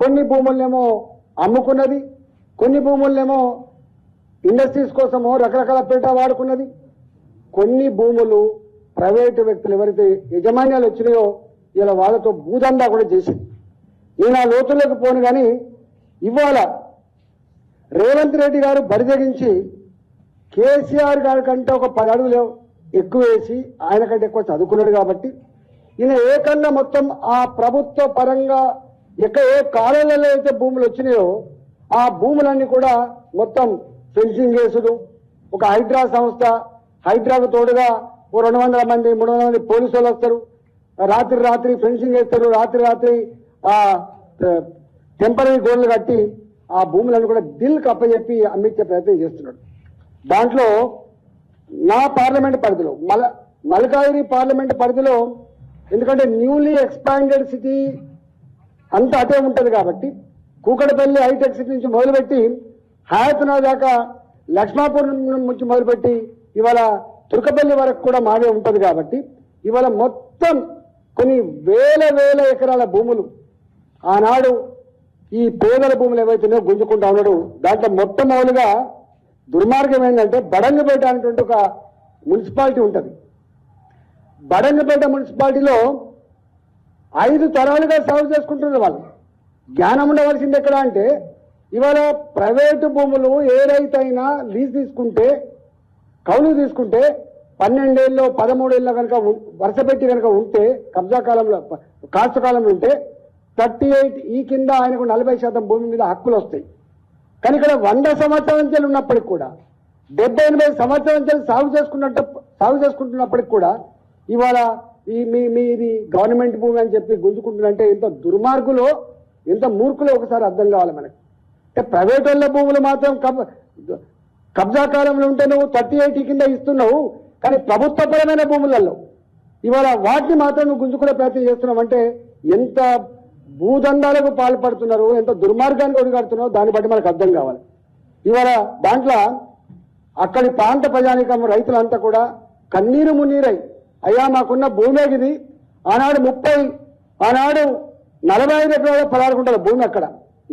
కొన్ని భూములనేమో అమ్ముకున్నది, కొన్ని భూములనేమో ఇండస్ట్రీస్ కోసమో రకరకాల పేట వాడుకున్నది. కొన్ని భూములు ప్రైవేటు వ్యక్తులు ఎవరైతే యజమాన్యాలు వచ్చినాయో ఇలా వాళ్ళతో భూదందా కూడా చేసింది. నేను ఆ లోతుల్లోకి పోను కానీ ఇవాళ రేవంత్ రెడ్డి గారు బరిదగించి కేసీఆర్ గారి కంటే ఒక 10 అడుగులు ఎక్కువ వేసి ఆయన కంటే ఎక్కువ చదువుకున్నాడు కాబట్టి ఈయన ఏకంగా మొత్తం ఆ ప్రభుత్వ పరంగా ఏ కాలంలో అయితే భూములు వచ్చినాయో ఆ భూములన్నీ కూడా మొత్తం ఫెన్సింగ్ చేసుడు, ఒక హైడ్రా సంస్థ, హైడ్రాకు తోడుగా 200 మంది 300 మంది పోలీసులు వస్తారు, రాత్రి ఫెన్సింగ్ వేస్తారు, రాత్రి టెంపరీ గోడలు కట్టి ఆ భూములను కూడా దిల్ కప్పచెప్పి అమ్మించే ప్రయత్నం చేస్తున్నాడు. దాంట్లో నా పార్లమెంట్ పరిధిలో మల్కాజిగిరి పార్లమెంట్ పరిధిలో, ఎందుకంటే న్యూలీ ఎక్స్పాండెడ్ సిటీ అంతా అటే ఉంటుంది కాబట్టి కూకటపల్లి హైటెక్ సిటీ నుంచి మొదలుపెట్టి హయాత్నా దాకా లక్ష్మాపూర్ నుంచి మొదలుపెట్టి ఇవాళ తుర్కపల్లి వరకు కూడా మాదే ఉంటుంది కాబట్టి ఇవాళ మొత్తం కొన్ని వేల ఎకరాల భూములు ఆనాడు ఈ పేదల భూములు ఏవైతున్నాయో గుంజుకుంటా ఉన్నాడు. దాంట్లో మొట్టమొదలుగా దుర్మార్గం ఏంటంటే బడంగపేట అనేటువంటి ఒక మున్సిపాలిటీ ఉంటుంది. బడంగపేట మున్సిపాలిటీలో 5 తరాలుగా సాగు చేసుకుంటున్నారు. వాళ్ళు జ్ఞానం ఉండవలసింది ఎక్కడ అంటే ఇవాళ ప్రైవేటు భూములు ఏ రైతైనా లీజ్ తీసుకుంటే, కౌలు తీసుకుంటే 12 ఏళ్ళు 13 ఏళ్ళ కనుక వరుస పెట్టి కనుక ఉంటే, కబ్జా కాలంలో కాస్తు కాలంలో ఉంటే 38 ఈ కింద ఆయనకు 40% భూమి మీద హక్కులు వస్తాయి. కానీ ఇక్కడ 100 సంవత్సరాల నుంచి ఉన్నప్పటికి కూడా 70-80 సంవత్సరాల నుంచి సాగు చేసుకుంటున్నప్పటికి కూడా ఇవాళ మీది గవర్నమెంట్ భూమి అని చెప్పి గుంజుకుంటున్నంటే ఎంత దుర్మార్గులో ఎంత మూర్ఖులో ఒకసారి అర్థం కావాలి మనకి. అంటే ప్రైవేట్ వాళ్ళ భూములు మాత్రం కబ్జా కాలంలో ఉంటే నువ్వు 38 కింద ఇస్తున్నావు, కానీ ప్రభుత్వపరమైన భూములలో ఇవాళ వాటిని మాత్రం నువ్వు గుంజుకునే ప్రయత్నం చేస్తున్నావు అంటే ఎంత భూదందాలకు పాల్పడుతున్నారు, ఎంత దుర్మార్గానికి ఒడిగడుతున్నారో దాన్ని బట్టి మనకు అర్థం కావాలి. ఇవాళ దాంట్లో అక్కడి ప్రాంత ప్రజానికం రైతులంతా కూడా కన్నీరు మున్నీరై అయ్యా మాకున్న భూమిది ఆనాడు 45 ఎకరాల 16 గుంటల భూమి, అక్కడ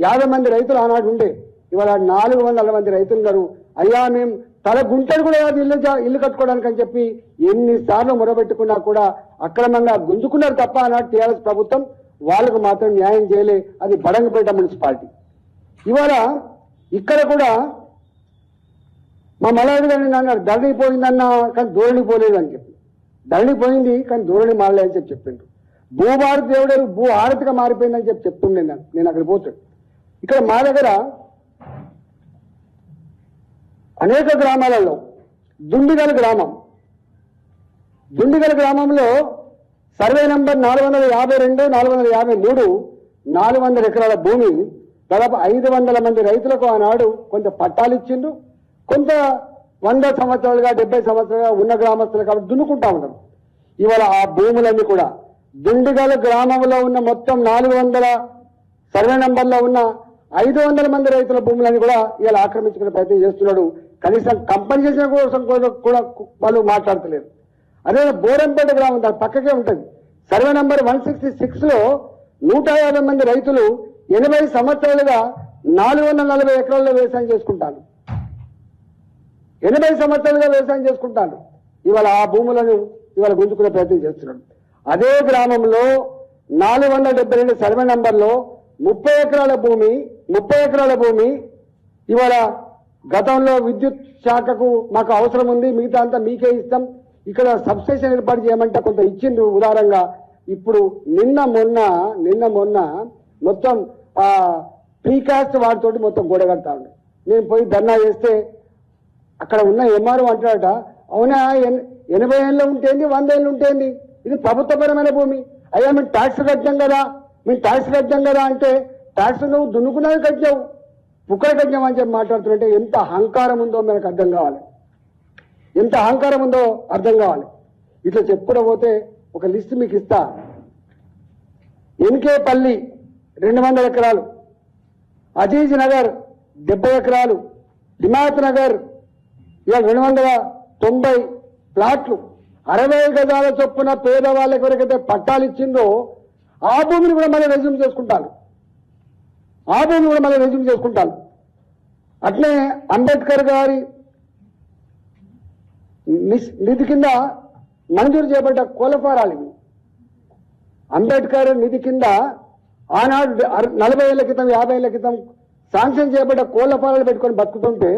50 మంది రైతులు ఆనాడు ఉండే, ఇవాళ 400 మంది రైతులు ఉన్నారు. అయ్యా మేము తల గుంటలు కూడా ఇల్లు కట్టుకోవడానికి అని చెప్పి ఎన్నిసార్లు మొరబెట్టుకున్నా కూడా అక్రమంగా గుంజుకున్నారు తప్ప ఆనాడు టీఆర్ఎస్ ప్రభుత్వం వాళ్ళకు మాత్రం న్యాయం చేయలే. అది బడంగపేట మున్సిపాలిటీ. ఇవాళ ఇక్కడ కూడా మా మలయాళి గారిని అన్నారు ధరణి పోయిందన్నా కానీ ధోరణి పోలేదు అని చెప్పి. ధరణి పోయింది కానీ ధోరణి మారలే అని చెప్పి చెప్పిండ్రు. భూభారతి దేవుడు భూ ఆరతిగా మారిపోయిందని చెప్పి చెప్తుండే నేను అక్కడ పోతాడు. ఇక్కడ మా దగ్గర అనేక గ్రామాలలో దుండిగల్ గ్రామంలో సర్వే నంబర్ 452, 453 400 ఎకరాల భూమి దాదాపు 500 మంది రైతులకు ఆనాడు కొంత పట్టాలు ఇచ్చిండ్రు. కొంత 100 సంవత్సరాలుగా 70 సంవత్సరాలుగా ఉన్న గ్రామస్తులు కాబట్టి దున్నుకుంటా ఉన్నారు. ఇవాళ ఆ భూములన్నీ కూడా దుండిగల గ్రామంలో ఉన్న మొత్తం 400 సర్వే నంబర్లో ఉన్న 500 మంది రైతుల భూములని కూడా ఇలా ఆక్రమించుకునే ప్రయత్నం చేస్తున్నాడు. కనీసం కంపెన్సేషన్ కోసం కూడా వాళ్ళు మాట్లాడతలేరు. అదే బోరంపేట గ్రామం దాని పక్కకే ఉంటుంది. సర్వే నంబర్ 166లో 150 మంది రైతులు 80 సంవత్సరాలుగా 440 ఎకరాల్లో వ్యవసాయం చేసుకుంటారు. 80 సంవత్సరాలుగా వ్యవసాయం చేసుకుంటారు. ఇవాళ ఆ భూములను ఇవాళ గుంజుకునే ప్రయత్నం చేస్తున్నాడు. అదే గ్రామంలో 472 సర్వే నంబర్లో 30 ఎకరాల భూమి ఇవాళ గతంలో విద్యుత్ శాఖకు మాకు అవసరం ఉంది, మిగతా అంతా మీకే ఇస్తాం, ఇక్కడ సబ్స్టేషన్ ఏర్పాటు చేయమంటే కొంత ఇచ్చిండ్రు ఉదారంగా. ఇప్పుడు నిన్న మొన్న మొత్తం ప్రీకాస్ట్ వాటితోటి మొత్తం గోడ కడతా ఉండే. నేను పోయి ధర్నా చేస్తే అక్కడ ఉన్న ఎంఆర్ఓ అంటాడట, అవునా 80 ఏళ్ళు ఉంటేంది 100 ఏళ్ళు ఉంటేంది, ఇది ప్రభుత్వపరమైన భూమి, అయ్యా మేము ట్యాక్స్ కట్టాం కదా అంటే ట్యాక్స్ నువ్వు దున్నుకున్నది కట్టావు, పుక్కలు కట్టావు అని చెప్పి మాట్లాడుతుంటే ఎంత అహంకారం ఉందో మనకు అర్థం కావాలి, ఎంత అహంకారం ఉందో అర్థం కావాలి. ఇట్లా చెప్పుకుంటూ పోతే ఒక లిస్ట్ మీకు ఇస్తా. ఎన్కేపల్లి 200 ఎకరాలు, అజీజ్ నగర్ 70 ఎకరాలు, హిమాయత్ నగర్ ఇవాళ 290 ప్లాట్లు, 60 గజాల చొప్పున పేదవాళ్ళకి ఎవరికైతే పట్టాలు ఇచ్చిందో ఆ భూమిని కూడా మళ్ళీ రెజ్యూమ్ చేసుకుంటారు. ఆ భూమిని కూడా మళ్ళీ రెజ్యూమ్ చేసుకుంటాను. అట్లే అంబేద్కర్ గారి నిధి కింద మంజూరు చేయబడ్డ కోళ్ళఫారాలు ఇవి. అంబేద్కర్ నిధి కింద ఆనాడు 40 ఏళ్ల క్రితం 50 ఏళ్ల క్రితం శాంక్షన్ చేయబడ్డ కోళ్ళఫారాలు పెట్టుకొని బతుకుతుంటే